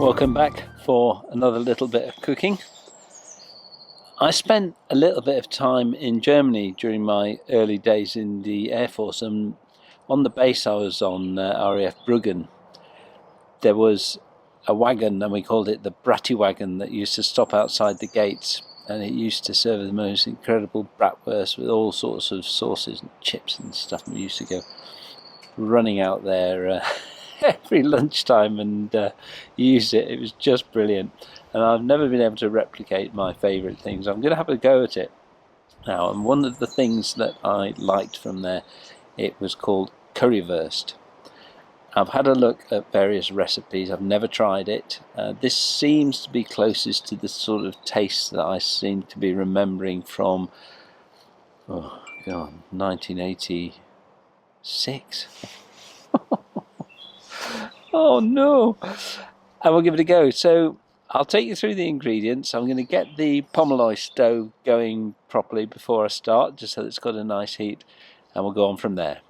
Welcome back for another little bit of cooking. I spent a little bit of time in Germany during my early days in the Air Force, and on the base I was on RAF Bruggen. There was a wagon, and we called it the Bratty wagon, that used to stop outside the gates, and it used to serve the most incredible bratwurst with all sorts of sauces and chips and stuff. We used to go running out there every lunchtime and use it. It was just brilliant, and I've never been able to replicate my favourite things. I'm going to have a go at it now, and one of the things that I liked from there, it was called currywurst. I've had a look at various recipes. I've never tried it. This seems to be closest to the sort of taste that I seem to be remembering from 1986. Oh no! I will give it a go. So I'll take you through the ingredients. I'm going to get the Pomoly stove going properly before I start, just so it's got a nice heat, and we'll go on from there.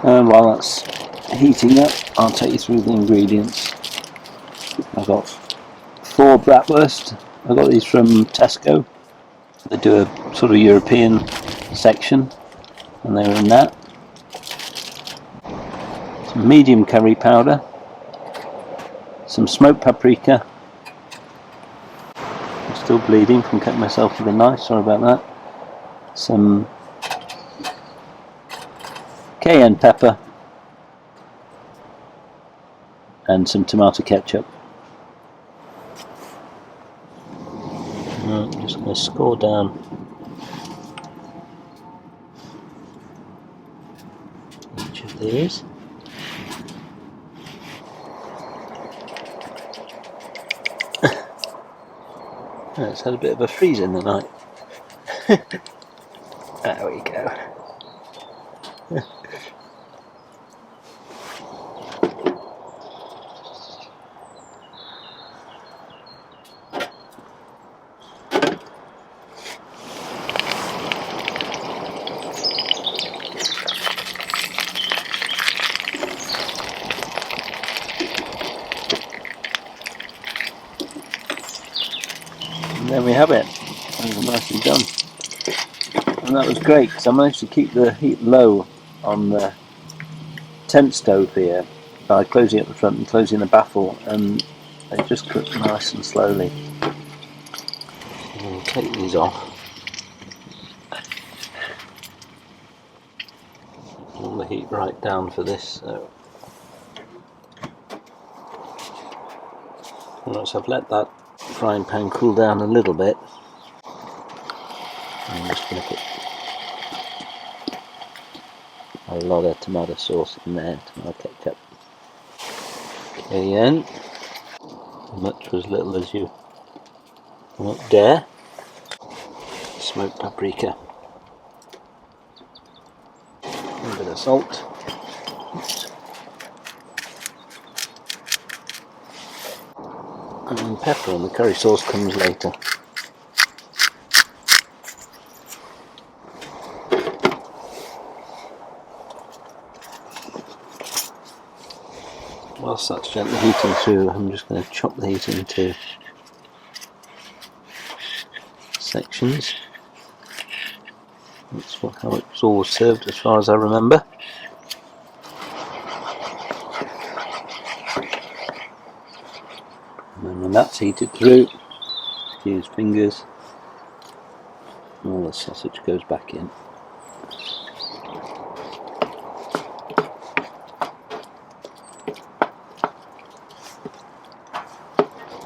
And while that's heating up, I'll take you through the ingredients. I've got 4 bratwurst. I got these from Tesco. They do a sort of European section, and they're in that. Some medium curry powder, some smoked paprika. I'm still bleeding from cutting myself with a knife, sorry about that. Some cayenne pepper and some tomato ketchup. I'm just going to score down each of these. It's had a bit of a freeze in the night. There we go. And there we have it. That was nicely done. And that was great because I managed to keep the heat low on the tent stove here by closing at the front and closing the baffle, and they just cooked nice and slowly. We'll take these off. Pull the heat right down for this. So once I've let that frying pan cool down a little bit, I'm just going to put a lot of tomato sauce in there, tomato ketchup, cayenne, much or as little as you won't dare, smoked paprika, a bit of salt, and pepper, and the curry sauce comes later. Whilst that's gently heating through, I'm just going to chop these into sections. That's how it was always served as far as I remember. And then when that's heated through, use fingers, all the sausage goes back in.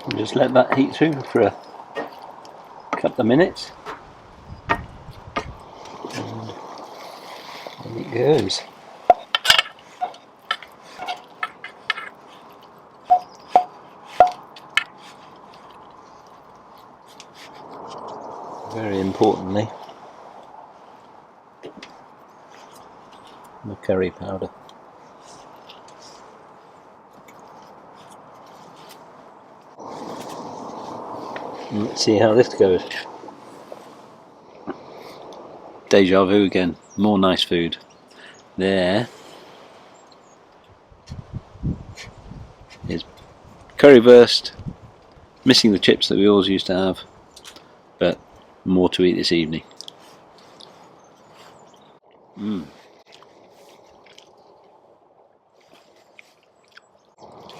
And just let that heat through for a couple of minutes. And it goes. Very importantly, the curry powder. And let's see how this goes. Deja vu again, more nice food. There is currywurst, missing the chips that we always used to have, but more to eat this evening.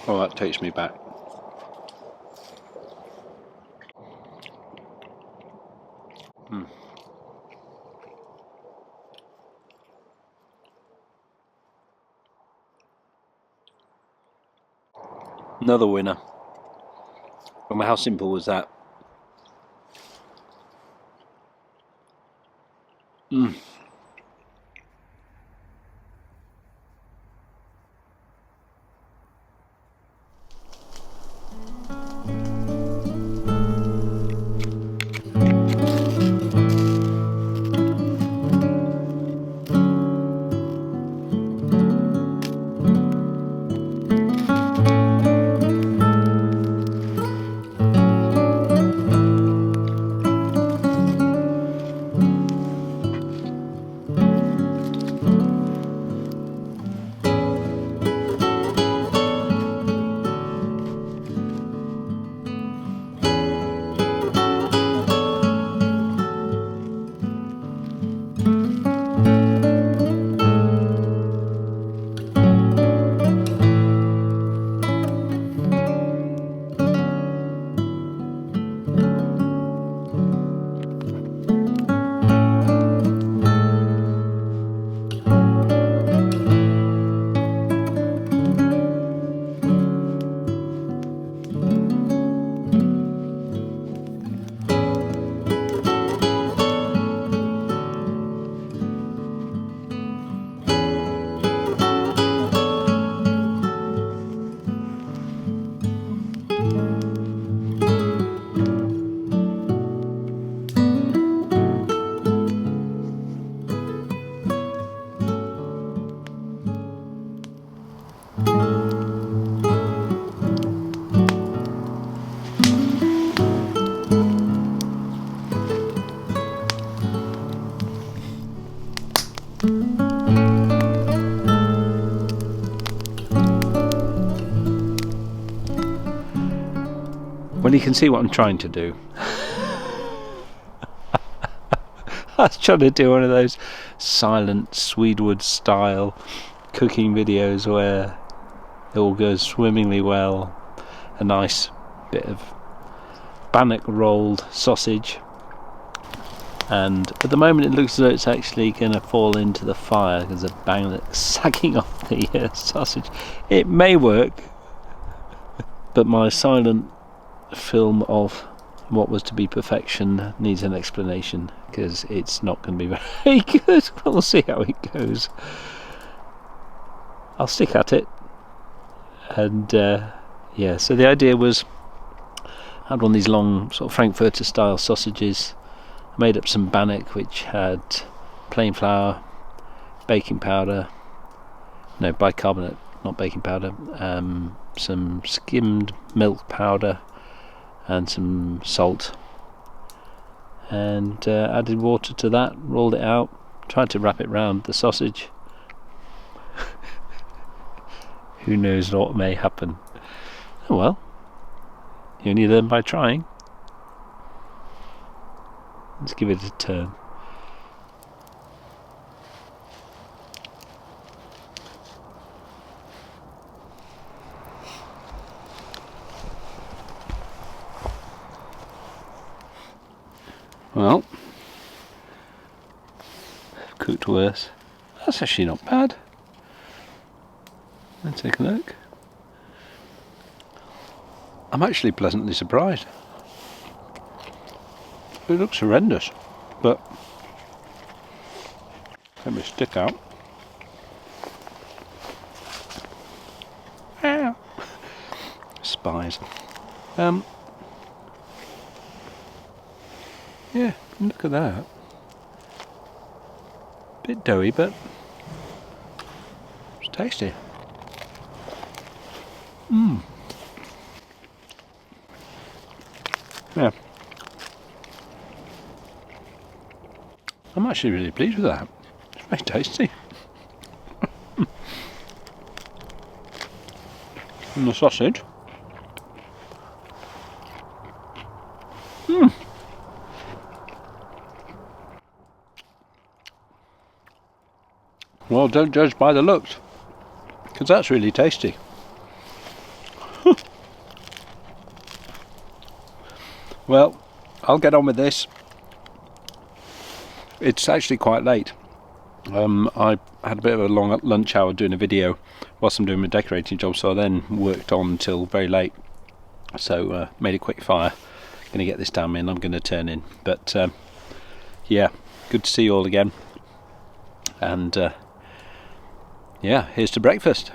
Oh, that takes me back. Another winner. Well, how simple was that? Well, you can see what I'm trying to do. I was trying to do one of those silent Swedenwood style cooking videos where it all goes swimmingly well. A nice bit of bannock rolled sausage, and at the moment it looks as though it's actually going to fall into the fire because of bannock sagging off the sausage. It may work, but my silent film of what was to be perfection needs an explanation, because it's not going to be very good. We'll see how it goes. I'll stick at it. And yeah, so the idea was, I had one of these long sort of Frankfurter style sausages. I made up some bannock, which had plain flour, baking powder, no, bicarbonate, not baking powder, some skimmed milk powder and some salt, and added water to that, rolled it out, tried to wrap it round the sausage. Who knows what may happen? Oh well, you only learn by trying. Let's give it a turn. Well, I've cooked worse. That's actually not bad. Let's take a look. I'm actually pleasantly surprised. It looks horrendous, but let me stick out. Ah. Spies. Yeah, look at that. Bit doughy, but it's tasty. Yeah. I'm actually really pleased with that. It's very tasty. And the sausage. Well, don't judge by the looks, because that's really tasty. Well, I'll get on with this. It's actually quite late. I had a bit of a long lunch hour doing a video whilst I'm doing my decorating job, so I then worked on until very late. So made a quick fire. Going to get this down in. I'm going to turn in. But yeah, good to see you all again. And yeah, here's to breakfast.